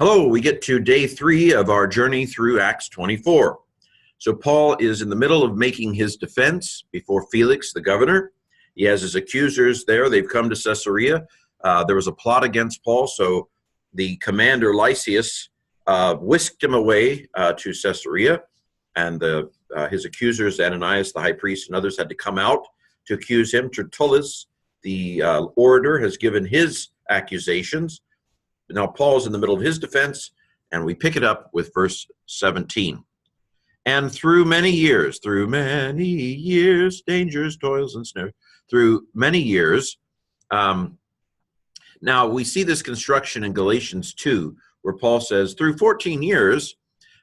Hello, we get to day 3 of our journey through Acts 24. So Paul is in the middle of making his defense before Felix, the governor. He has his accusers there. They've come to Caesarea. There was a plot against Paul, so the commander Lysias whisked him away to Caesarea, and his accusers, Ananias, the high priest, and others had to come out to accuse him. Tertullus, the orator, has given his accusations. Now Paul's in the middle of his defense, and we pick it up with verse 17. And through many years, dangers, toils, and snares, through many years. Now we see this construction in Galatians 2, where Paul says, through 14 years,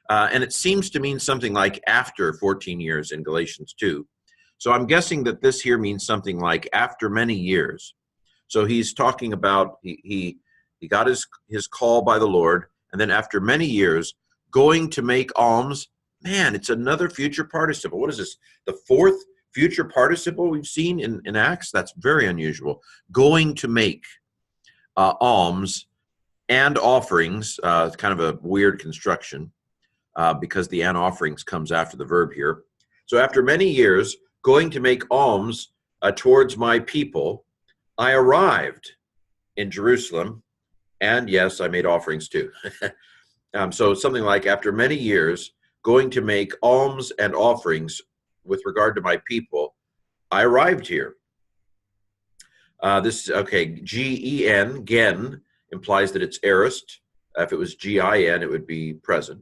and it seems to mean something like after 14 years in Galatians 2. So I'm guessing that this here means something like after many years. So he's talking about, he got his call by the Lord, and then after many years, going to make alms. Man, it's another future participle. What is this? The 4th future participle we've seen in Acts? That's very unusual. Going to make alms and offerings. It's kind of a weird construction because the and offerings comes after the verb here. So after many years, going to make alms towards my people, I arrived in Jerusalem. And yes, I made offerings too. So something like after many years, going to make alms and offerings with regard to my people, I arrived here. G-E-N, gen, implies that it's aorist. If it was G-I-N, it would be present.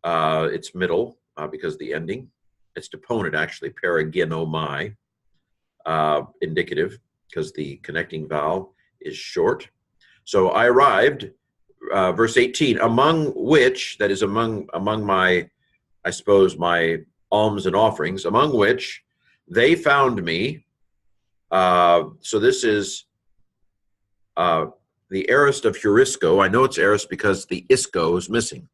It's middle because the ending. It's deponent, actually, paragenomai, indicative, because the connecting vowel is short. So I arrived, verse 18, among which, that is among my, I suppose, my alms and offerings, among which they found me. So this is the aorist of heurisco. I know it's aorist because the isco is missing.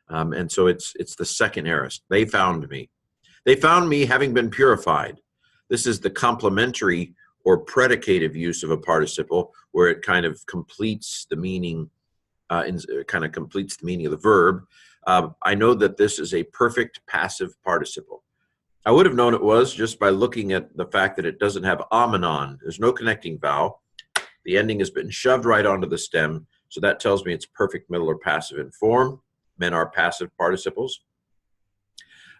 And so it's the second aorist. They found me. They found me having been purified. This is the complementary or predicative use of a participle, where it kind of completes the meaning, of the verb. I know that this is a perfect passive participle. I would have known it was just by looking at the fact that it doesn't have omenon. There's no connecting vowel. The ending has been shoved right onto the stem, so that tells me it's perfect middle or passive in form. Men are passive participles.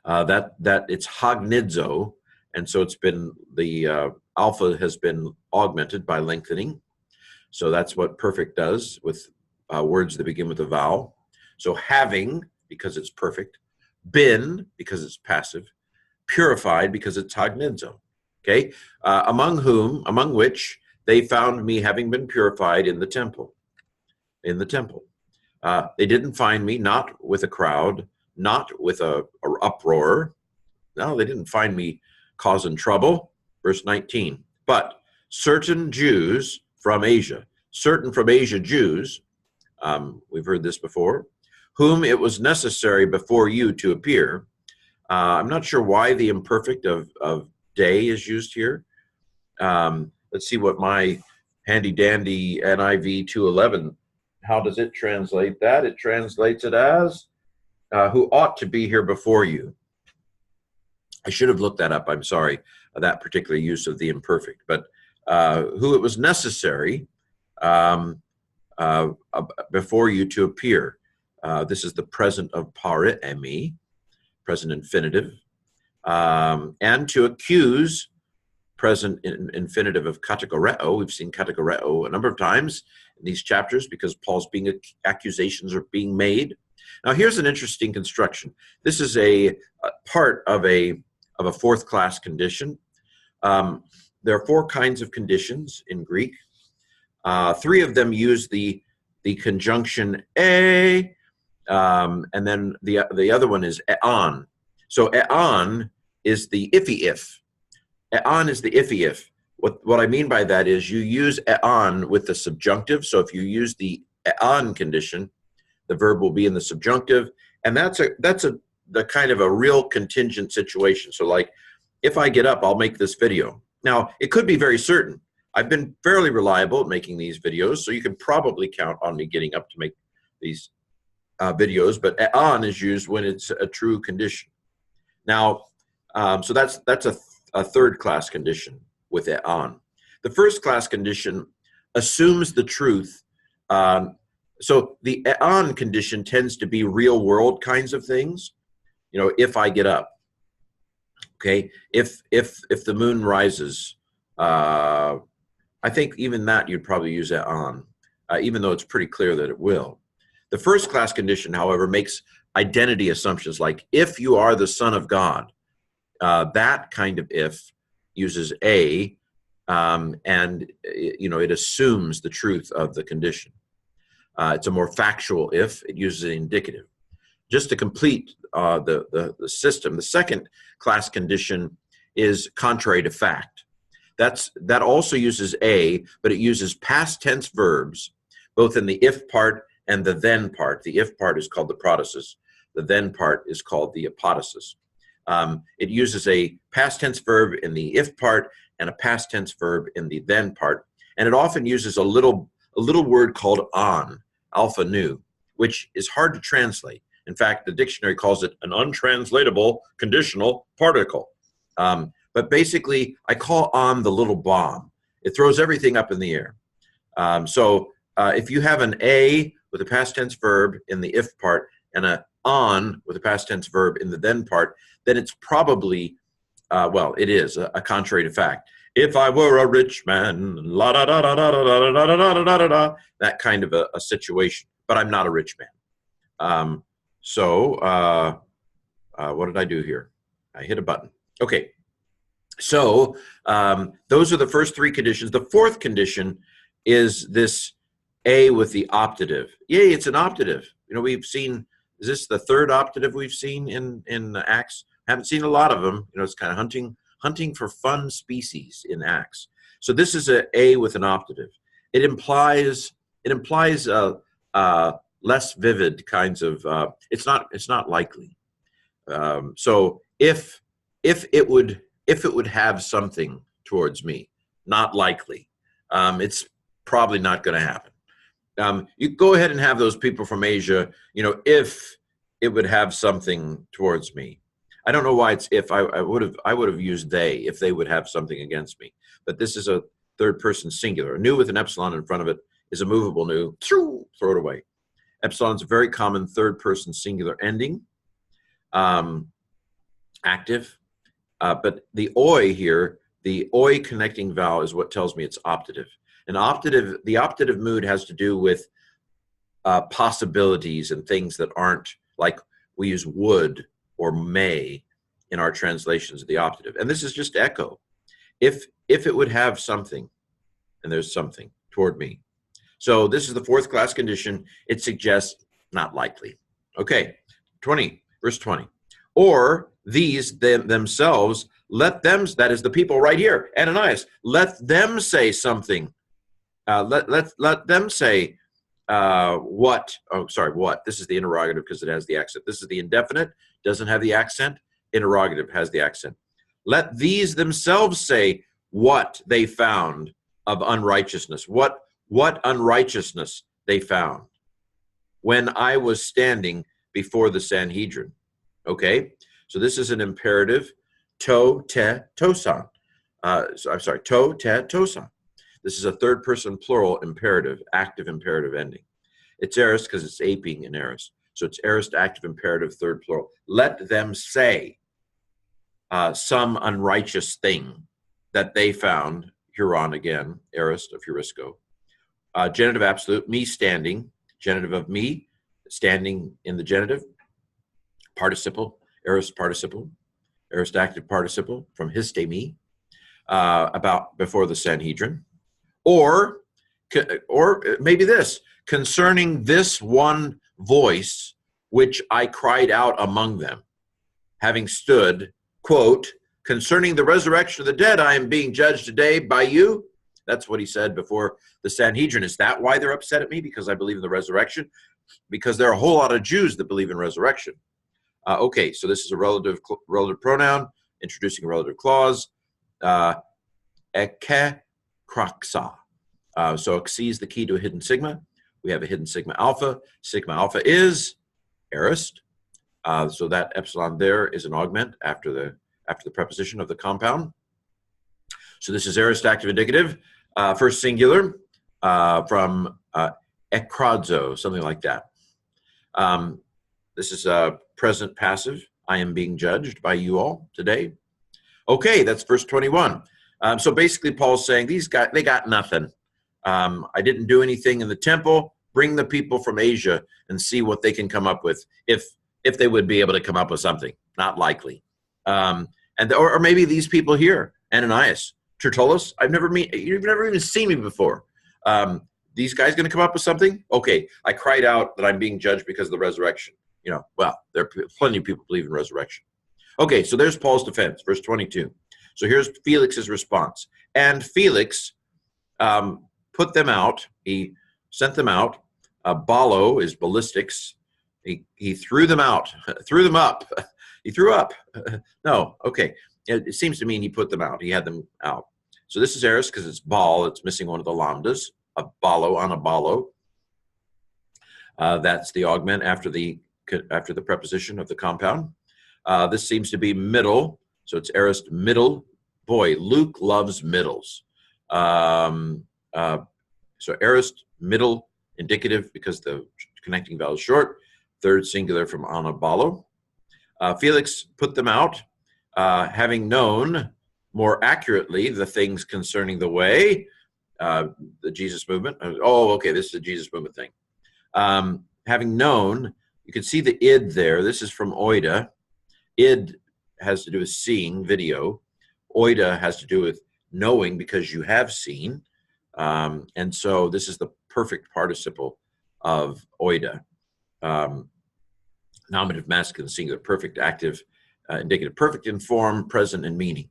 That it's hagnidzo, and so it's been the alpha has been augmented by lengthening. So that's what perfect does with words that begin with a vowel. So having, because it's perfect, been, because it's passive, purified, because it's hagnidzo. Okay, among which they found me having been purified in the temple. In the temple, they didn't find me not with a crowd, not with a uproar. No, they didn't find me causing trouble. Verse 19, but certain Jews from Asia, Jews, we've heard this before, whom it was necessary before you to appear. I'm not sure why the imperfect of day is used here. Let's see what my handy-dandy NIV 2:11, how does it translate that? It translates it as, who ought to be here before you. I should have looked that up, I'm sorry, that particular use of the imperfect, but who it was necessary before you to appear. This is the present of paremi, present infinitive, and to accuse, present infinitive of kategoreo. We've seen kategoreo a number of times in these chapters because Paul's accusations are being made. Now here's an interesting construction. This is a part of a 4th class condition. There are 4 kinds of conditions in Greek. 3 of them use the conjunction e, and then the other one is eon. So eon is the if. Eon is the if. What I mean by that is you use eon with the subjunctive. So if you use the eon condition, the verb will be in the subjunctive, and that's the kind of a real contingent situation. So like, if I get up, I'll make this video. Now, it could be very certain. I've been fairly reliable at making these videos, so you can probably count on me getting up to make these videos, but on is used when it's a true condition. Now, so that's a third class condition with on. The first class condition assumes the truth. So the on condition tends to be real world kinds of things. You know, if I get up, okay, if the moon rises, I think even that you'd probably use that on, even though it's pretty clear that it will. The first class condition, however, makes identity assumptions like if you are the Son of God. That kind of if uses a, and you know, it assumes the truth of the condition. It's a more factual if. It uses an indicative. Just to complete the system, the second class condition is contrary to fact. That also uses a, but it uses past tense verbs, both in the if part and the then part. The if part is called the protasis. The then part is called the apodosis. It uses a past tense verb in the if part and a past tense verb in the then part. And it often uses a little word called on, alpha nu, which is hard to translate. In fact, the dictionary calls it an untranslatable conditional particle. But basically, I call on the little bomb. It throws everything up in the air. So if you have an a with a past tense verb in the if part and a on with a past tense verb in the then part, then it's probably, well, it is a contrary to fact. If I were a rich man, la da da da da da da da da da da da da, that kind of a situation. But I'm not a rich man. So what did I do here? I hit a button. Okay. So those are the first three conditions. The fourth condition is this a with the optative. Yay, it's an optative. You know, we've seen, is this the third optative we've seen in Acts? Haven't seen a lot of them. You know, it's kind of hunting for fun species in Acts. So this is a with an optative. It implies less vivid kinds of. It's not likely. So if it would have something towards me, not likely. It's probably not going to happen. You go ahead and have those people from Asia, you know, if it would have something towards me. I don't know why it's if. I would have used they if they would have something against me. But this is a third person singular. A nu with an epsilon in front of it is a movable nu. Throw it away. Epsilon is a very common third person singular ending. Active. But the oi here, the oi connecting vowel is what tells me it's optative. The optative mood has to do with possibilities and things that aren't, like we use would or may in our translations of the optative. And this is just echo. If it would have something, and there's something toward me. So this is the fourth class condition. It suggests not likely. Okay, 20, verse 20. Or these themselves, let them, that is the people right here, Ananias, let them say something. Let them say what. Oh, sorry, what. This is the interrogative because it has the accent. This is the indefinite, doesn't have the accent. Interrogative has the accent. Let these themselves say what they found of unrighteousness. What unrighteousness they found when I was standing before the Sanhedrin. Okay, so this is an imperative, to, te, tosan. I'm sorry, to, te, tosan. This is a third person plural imperative, active imperative ending. It's aorist because it's aping in aorist. So it's aorist, active imperative, third plural. Let them say some unrighteous thing that they found, Huron again, aorist of heurisco. Genitive absolute, me standing, genitive of me, standing in the genitive. Participle, aorist participle, aorist active participle from histe me, about before the Sanhedrin. Or maybe this, concerning this one voice which I cried out among them, having stood, quote, concerning the resurrection of the dead, I am being judged today by you. That's what he said before the Sanhedrin. Is that why they're upset at me? Because I believe in the resurrection? Because there are a whole lot of Jews that believe in resurrection. Okay, so this is a relative pronoun, introducing a relative clause. Eke kraksa. So xi is the key to a hidden sigma. We have a hidden sigma alpha. Sigma alpha is aorist. So that epsilon there is an augment after the preposition of the compound. So this is aorist active indicative, first singular, from ekkradzo, something like that. This is present passive. I am being judged by you all today. Okay, that's verse 21. So basically Paul's saying they got nothing. I didn't do anything in the temple. Bring the people from Asia and see what they can come up with, if they would be able to come up with something. Not likely. Or maybe these people here, Ananias, Tertullus, you've never even seen me before. These guys going to come up with something? Okay, I cried out that I'm being judged because of the resurrection. Well, there are plenty of people believe in resurrection. Okay, so there's Paul's defense, verse 22. So here's Felix's response. And Felix put them out. He sent them out. Ballo is ballistics. He threw them out, threw them up. He threw up. No, okay. It seems to mean he put them out. He had them out. So this is aorist because it's ball. It's missing one of the lambdas. A ballo on a ballo. That's the augment after the preposition of the compound. This seems to be middle. So it's aorist middle. Boy, Luke loves middles. So aorist middle indicative because the connecting vowel is short. Third singular from anaballo. Felix put them out, having known more accurately the things concerning the way, the Jesus movement. Oh, okay, this is the Jesus movement thing. Having known, you can see the id there. This is from oida. Id has to do with seeing, video. Oida has to do with knowing because you have seen. And so this is the perfect participle of oida. Nominative, masculine, singular, perfect, active, indicative, perfect in form, present, and meaning.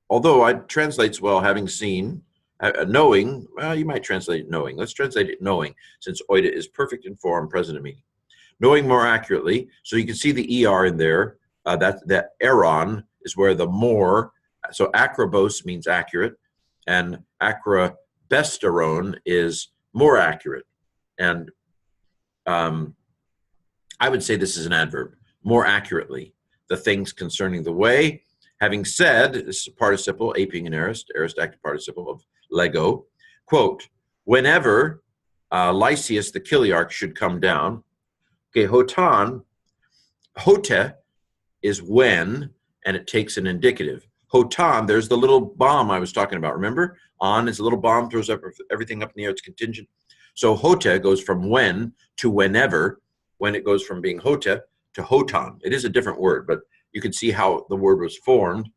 Although it translates well, having seen, knowing, well, you might translate it knowing. Let's translate it knowing, since oida is perfect in form, present, and meaning. Knowing more accurately, so you can see the ER in there. That eron is where the more, so acrobos means accurate, and acrobesteron is more accurate. And I would say this is an adverb, more accurately, the things concerning the way. Having said, this is a participle, aping an aorist active participle of lego, quote, whenever Lysias the Chiliarch should come down. Okay, hote is when, and it takes an indicative. Hotan, there's the little bomb I was talking about, remember? On is a little bomb, throws up everything up in the air, it's contingent. So hote goes from when to whenever, when it goes from being hote to hotan. It is a different word, but you can see how the word was formed,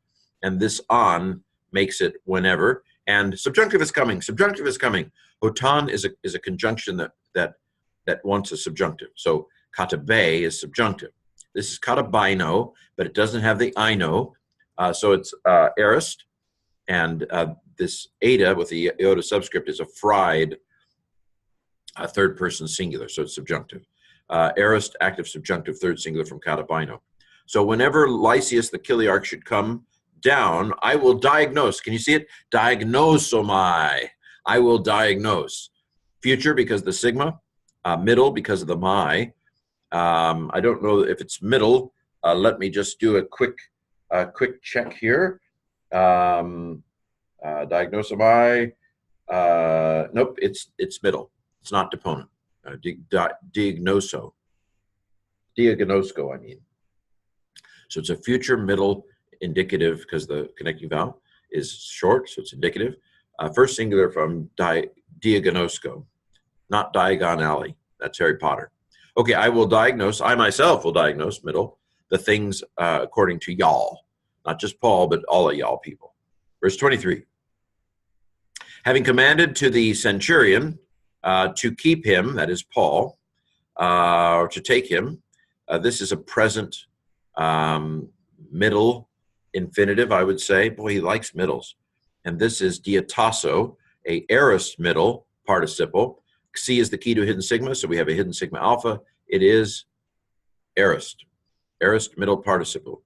and this on makes it whenever. And subjunctive is coming. Subjunctive is coming. Hotan is a conjunction that wants a subjunctive. So katabe is subjunctive. This is katabino, but it doesn't have the ino. So it's aorist, and this eta with the iota subscript is a fried third person singular, so it's subjunctive. Aorist, active, subjunctive, third singular from katabino. So whenever Lysias the Chiliarch should come down, I will diagnose. Can you see it? Diagnosomai. I will diagnose. Future because the sigma. Middle because of the my. I don't know if it's middle. Let me just do a quick check here. Diagnosomai. Nope, it's middle. It's not deponent. Diagnosco, I mean. So it's a future middle indicative because the connecting vowel is short, so it's indicative. First singular from diagnosco, not Diagon Alley. That's Harry Potter. Okay, I myself will diagnose, middle, the things according to y'all. Not just Paul, but all of y'all people. Verse 23. Having commanded to the centurion to keep him, that is Paul, or to take him. This is a present middle infinitive, I would say. Boy, he likes middles. And this is diatasso, a aorist middle participle. C is the key to hidden sigma, so we have a hidden sigma alpha. It is aorist middle participle.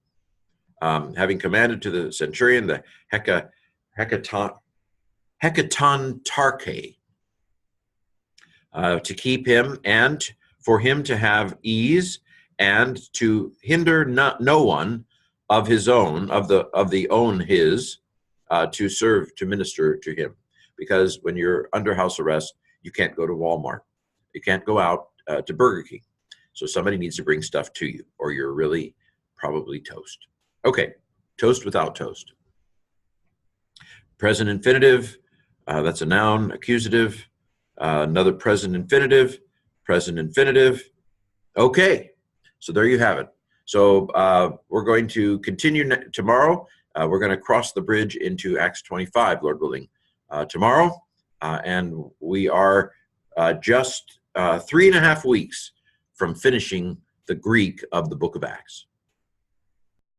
Having commanded to the centurion, the hecaton tarche, to keep him, and for him to have ease and to hinder no one of his own, of the own his, to serve, to minister to him. Because when you're under house arrest, you can't go to Walmart. You can't go out to Burger King. So somebody needs to bring stuff to you, or you're really probably toast. Okay, toast without toast. Present infinitive, that's a noun. Accusative, another present infinitive, present infinitive. Okay, so there you have it. So we're going to continue tomorrow. We're going to cross the bridge into Acts 25, Lord willing, tomorrow. And we are just 3.5 weeks from finishing the Greek of the book of Acts.